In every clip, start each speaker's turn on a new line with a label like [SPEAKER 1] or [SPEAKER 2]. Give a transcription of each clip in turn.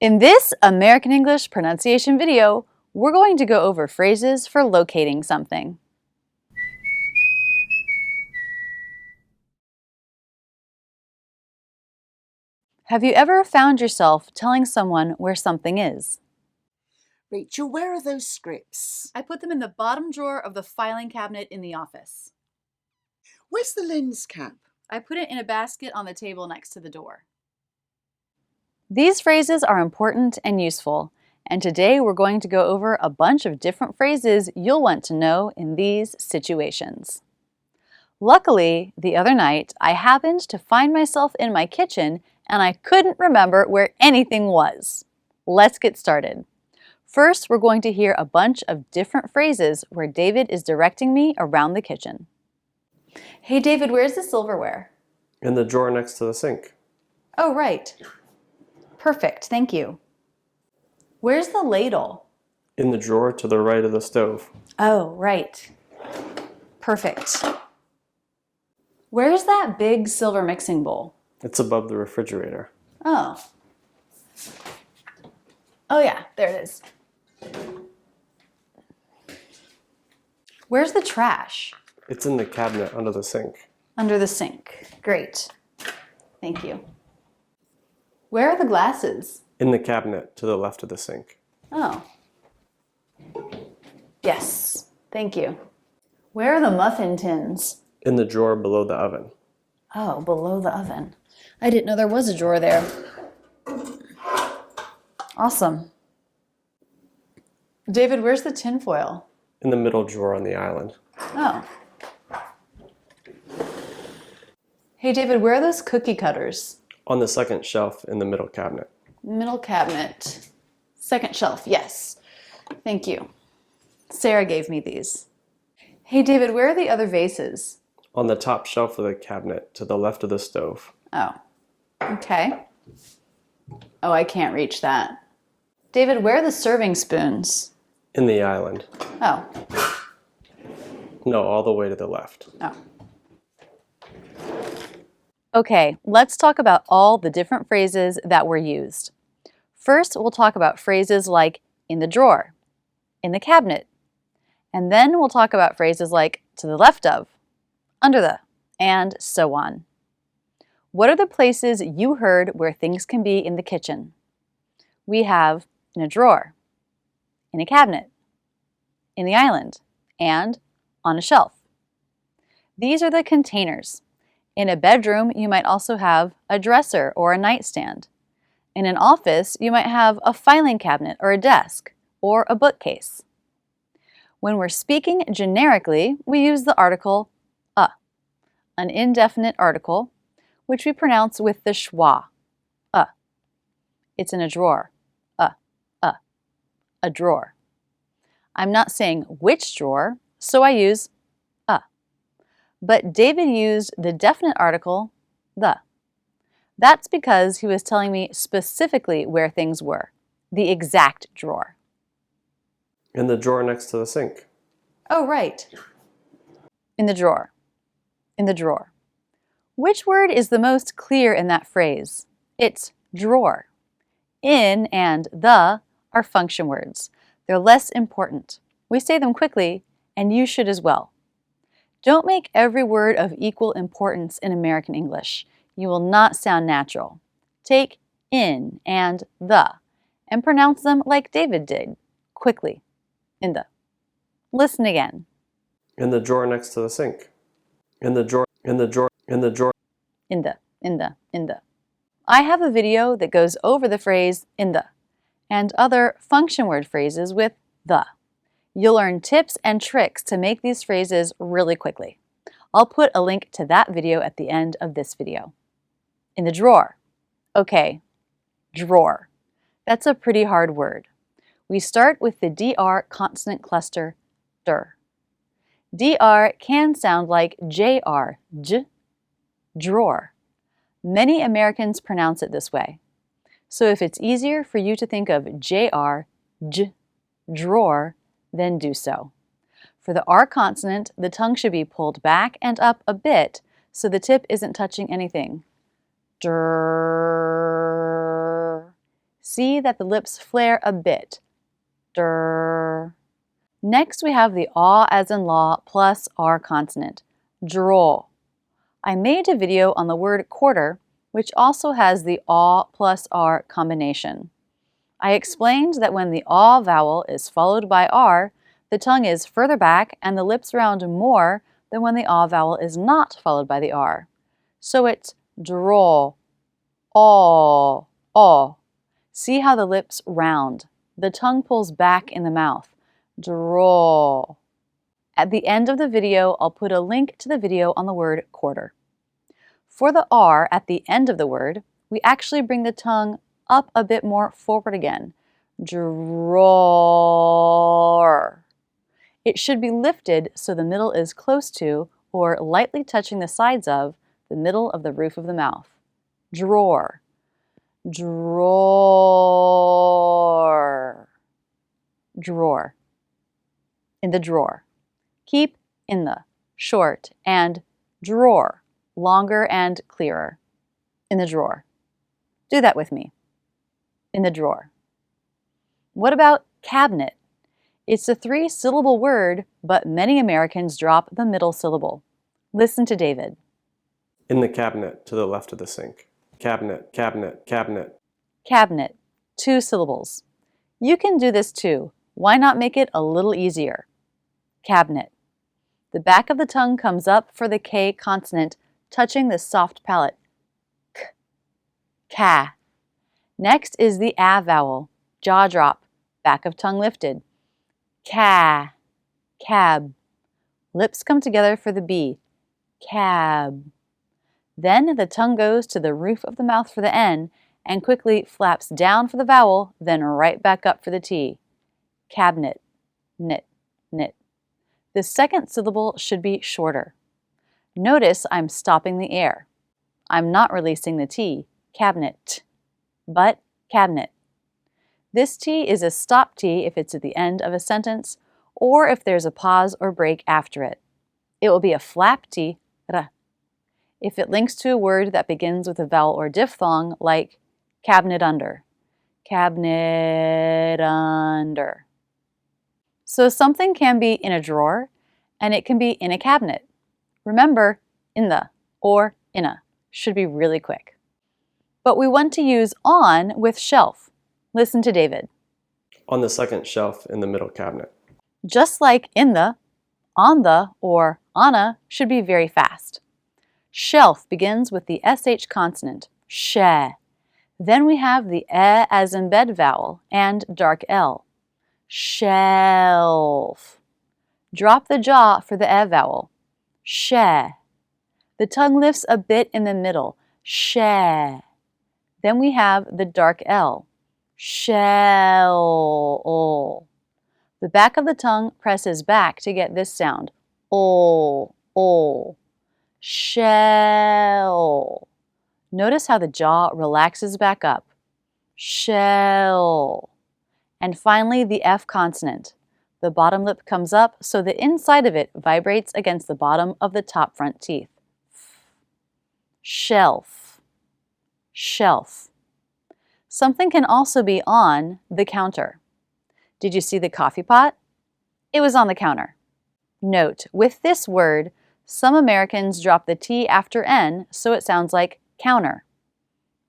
[SPEAKER 1] In this American English pronunciation video, we're going to go over phrases for locating something. Have you ever found yourself telling someone where something is?
[SPEAKER 2] Rachel, where are those scripts?
[SPEAKER 1] I put them in the bottom drawer of the filing cabinet in the office.
[SPEAKER 2] Where's the lens cap?
[SPEAKER 1] I put it in a basket on the table next to the door. These phrases are important and useful, and today we're going to go over a bunch of different phrases you'll want to know in these situations. Luckily, the other night, I happened to find myself in my kitchen and I couldn't remember where anything was. Let's get started. First, we're going to hear a bunch of different phrases where David is directing me around the kitchen. Hey David, where's the silverware?
[SPEAKER 3] In the drawer next to the sink.
[SPEAKER 1] Oh, right. Perfect, thank you. Where's the ladle?
[SPEAKER 3] In the drawer to the right of the stove.
[SPEAKER 1] Oh, right. Perfect. Where's that big silver mixing bowl?
[SPEAKER 3] It's above the refrigerator.
[SPEAKER 1] Oh. Oh yeah, there it is. Where's the trash?
[SPEAKER 3] It's in the cabinet under the sink.
[SPEAKER 1] Under the sink. Great. Thank you. Where are the glasses?
[SPEAKER 3] In the cabinet to the left of the sink.
[SPEAKER 1] Oh. Yes, thank you. Where are the muffin tins?
[SPEAKER 3] In the drawer below the oven.
[SPEAKER 1] Oh, below the oven. I didn't know there was a drawer there. Awesome. David, where's the tinfoil?
[SPEAKER 3] In the middle drawer on the island.
[SPEAKER 1] Oh. Hey David, where are those cookie cutters?
[SPEAKER 3] On the second shelf in the middle cabinet.
[SPEAKER 1] Middle cabinet. Second shelf, yes. Thank you. Sarah gave me these. Hey David, where are the other vases?
[SPEAKER 3] On the top shelf of the cabinet to the left of the stove.
[SPEAKER 1] Oh, okay. Oh, I can't reach that. David, where are the serving spoons?
[SPEAKER 3] In the island.
[SPEAKER 1] Oh.
[SPEAKER 3] No, all the way to the left.
[SPEAKER 1] Oh. Okay, let's talk about all the different phrases that were used. First, we'll talk about phrases like in the drawer, in the cabinet, and then we'll talk about phrases like to the left of, under the, and so on. What are the places you heard where things can be in the kitchen? We have in a drawer, in a cabinet, in the island, and on a shelf. These are the containers. In a bedroom, you might also have a dresser or a nightstand. In an office, you might have a filing cabinet or a desk, or a bookcase. When we're speaking generically, we use the article a, an indefinite article, which we pronounce with the schwa, a. It's in a drawer, a drawer. I'm not saying which drawer, so I use a. But David used the definite article, the. That's because he was telling me specifically where things were, the exact drawer.
[SPEAKER 3] In the drawer next to the sink.
[SPEAKER 1] Oh, right. In the drawer. In the drawer. Which word is the most clear in that phrase? It's drawer. In and the are function words. They're less important. We say them quickly, and you should as well. Don't make every word of equal importance in American English. You will not sound natural. Take in and the and pronounce them like David did, quickly. In the. Listen again.
[SPEAKER 3] In the drawer next to the sink. In the drawer, in the drawer, in the drawer.
[SPEAKER 1] In the. I have a video that goes over the phrase in the and other function word phrases with the. You'll learn tips and tricks to make these phrases really quickly. I'll put a link to that video at the end of this video. In the drawer. Okay, drawer. That's a pretty hard word. We start with the DR consonant cluster, der. DR can sound like JR, j, drawer. Many Americans pronounce it this way. So if it's easier for you to think of JR, j, drawer, then do so. For the R consonant, the tongue should be pulled back and up a bit so the tip isn't touching anything. Der. See that the lips flare a bit. Der. Next, we have the aw as in law plus r consonant. Draw. I made a video on the word quarter, which also has the aw plus r combination. I explained that when the aw vowel is followed by r, the tongue is further back and the lips round more than when the aw vowel is not followed by the r. So it's draw, aw, aw. See how the lips round. The tongue pulls back in the mouth. Draw. At the end of the video, I'll put a link to the video on the word quarter. For the R at the end of the word, we actually bring the tongue up a bit more forward again. Drawer. It should be lifted so the middle is close to, or lightly touching the sides of, the middle of the roof of the mouth. Drawer. Drawer. Drawer. In the drawer. Keep in the short and drawer longer and clearer. In the drawer. Do that with me. In the drawer. What about cabinet? It's a 3-syllable word, but many Americans drop the middle syllable. Listen to David.
[SPEAKER 3] In the cabinet to the left of the sink. Cabinet, cabinet, cabinet.
[SPEAKER 1] Cabinet. 2 syllables. You can do this too. Why not make it a little easier? Cabinet. The back of the tongue comes up for the K consonant, touching the soft palate. K. Ka. Next is the A vowel. Jaw drop. Back of tongue lifted. Ca. Cab. Lips come together for the B. Cab. Then the tongue goes to the roof of the mouth for the N and quickly flaps down for the vowel, then right back up for the T. Cabinet. Knit. Knit. The second syllable should be shorter. Notice I'm stopping the air. I'm not releasing the T, cabinet, but cabinet. This T is a stop T if it's at the end of a sentence or if there's a pause or break after it. It will be a flap T, ra, if it links to a word that begins with a vowel or diphthong like cabinet under. Cabinet under. So something can be in a drawer, and it can be in a cabinet. Remember, in the or in a should be really quick. But we want to use on with shelf. Listen to David.
[SPEAKER 3] On the second shelf in the middle cabinet.
[SPEAKER 1] Just like in the, on the, or on a should be very fast. Shelf begins with the SH consonant, sh. Then we have the e as in bed vowel and dark L. Shelf. Drop the jaw for the e vowel. She. The tongue lifts a bit in the middle. She. Then we have the dark L. Shell. The back of the tongue presses back to get this sound. O. Shell. Notice how the jaw relaxes back up. Shell. And finally, the F consonant. The bottom lip comes up so the inside of it vibrates against the bottom of the top front teeth. Shelf. Shelf. Something can also be on the counter. Did you see the coffee pot? It was on the counter. Note, with this word, some Americans drop the T after N so it sounds like counter.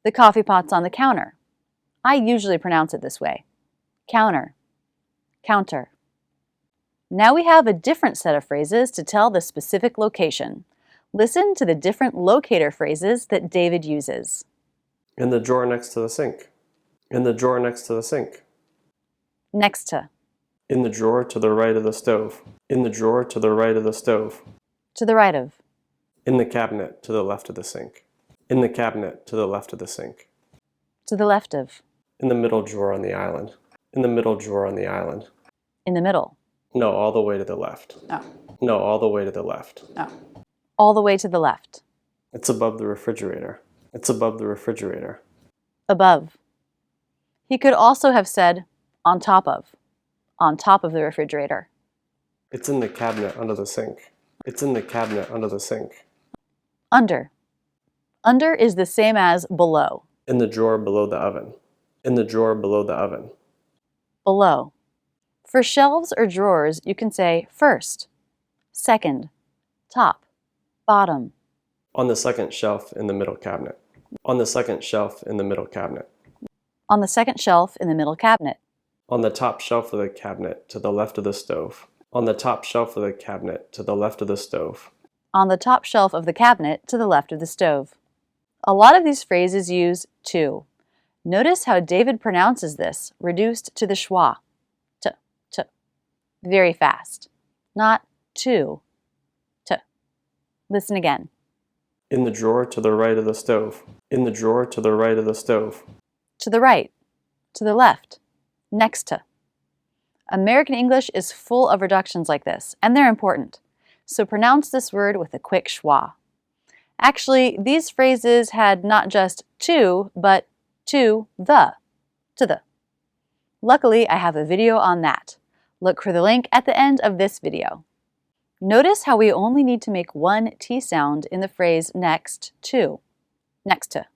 [SPEAKER 1] The coffee pot's on the counter. I usually pronounce it this way. Counter. Counter. Now we have a different set of phrases to tell the specific location. Listen to the different locator phrases that David uses.
[SPEAKER 3] In the drawer next to the sink. In the drawer next to the sink.
[SPEAKER 1] Next to.
[SPEAKER 3] In the drawer to the right of the stove. In the drawer to the right of the stove.
[SPEAKER 1] To the right of.
[SPEAKER 3] In the cabinet to the left of the sink. In the cabinet to the left of the sink.
[SPEAKER 1] To the left of.
[SPEAKER 3] In the middle drawer on the island. In the middle drawer on the island.
[SPEAKER 1] In the middle.
[SPEAKER 3] No, all the way to the left.
[SPEAKER 1] Oh.
[SPEAKER 3] No, all the way to the left.
[SPEAKER 1] Oh. All the way to the left.
[SPEAKER 3] It's above the refrigerator. It's above the refrigerator.
[SPEAKER 1] Above. He could also have said on top of the refrigerator.
[SPEAKER 3] It's in the cabinet under the sink. It's in the cabinet under the sink.
[SPEAKER 1] Under. Under is the same as below.
[SPEAKER 3] In the drawer below the oven. In the drawer below the oven.
[SPEAKER 1] Below. For shelves or drawers, you can say first, second, top, bottom.
[SPEAKER 3] On the second shelf in the middle cabinet. On the second shelf in the middle cabinet.
[SPEAKER 1] On the second shelf in the middle cabinet.
[SPEAKER 3] On the top shelf of the cabinet to the left of the stove. On the top shelf of the cabinet to the left of the stove.
[SPEAKER 1] On the top shelf of the cabinet to the left of the stove. A lot of these phrases use to. Notice how David pronounces this, reduced to the schwa. T. Very fast. Not to. T. Listen again.
[SPEAKER 3] In the drawer to the right of the stove. In the drawer to the right of the stove.
[SPEAKER 1] To the right. To the left. Next to. American English is full of reductions like this, and they're important. So pronounce this word with a quick schwa. Actually, these phrases had not just to, but to the. Luckily, I have a video on that. Look for the link at the end of this video. Notice how we only need to make one T sound in the phrase next to. Next to.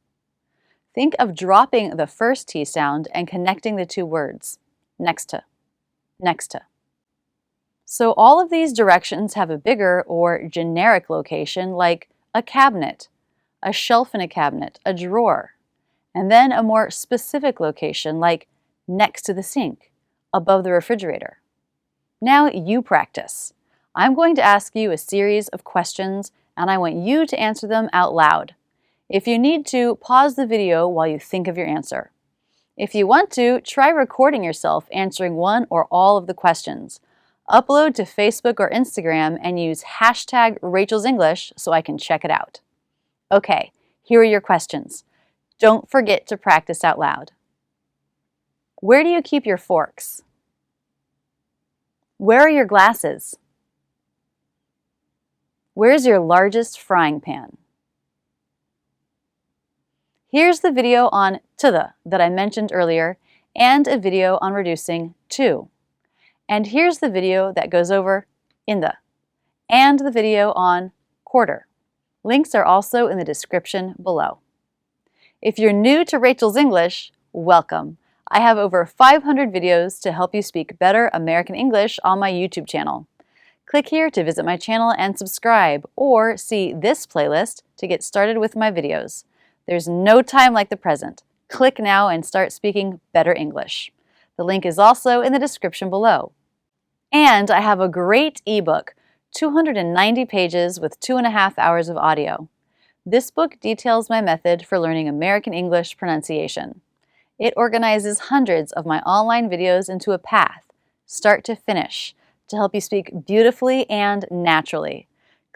[SPEAKER 1] Think of dropping the first T sound and connecting the two words. Next to. Next to. So all of these directions have a bigger or generic location like a cabinet, a shelf in a cabinet, a drawer, and then a more specific location like next to the sink, above the refrigerator. Now you practice. I'm going to ask you a series of questions and I want you to answer them out loud. If you need to, pause the video while you think of your answer. If you want to, try recording yourself answering one or all of the questions. Upload to Facebook or Instagram and use hashtag Rachel's English so I can check it out. Okay, here are your questions. Don't forget to practice out loud. Where do you keep your forks? Where are your glasses? Where's your largest frying pan? Here's the video on to the that I mentioned earlier and a video on reducing to. And here's the video that goes over in the and the video on quarter. Links are also in the description below. If you're new to Rachel's English, welcome. I have over 500 videos to help you speak better American English on my YouTube channel. Click here to visit my channel and subscribe, or see this playlist to get started with my videos. There's no time like the present. Click now and start speaking better English. The link is also in the description below. And I have a great ebook, 290 pages with 2.5 hours of audio. This book details my method for learning American English pronunciation. It organizes hundreds of my online videos into a path, start to finish, to help you speak beautifully and naturally.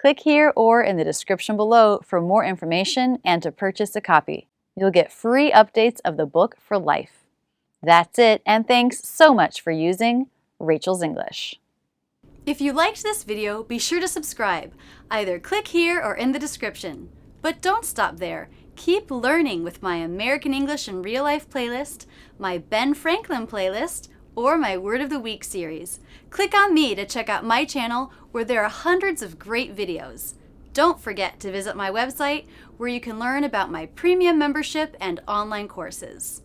[SPEAKER 1] Click here or in the description below for more information and to purchase a copy. You'll get free updates of the book for life. That's it, and thanks so much for using Rachel's English. If you liked this video, be sure to subscribe. Either click here or in the description. But don't stop there. Keep learning with my American English in Real Life playlist, my Ben Franklin playlist, or my Word of the Week series. Click on me to check out my channel where there are hundreds of great videos. Don't forget to visit my website where you can learn about my premium membership and online courses.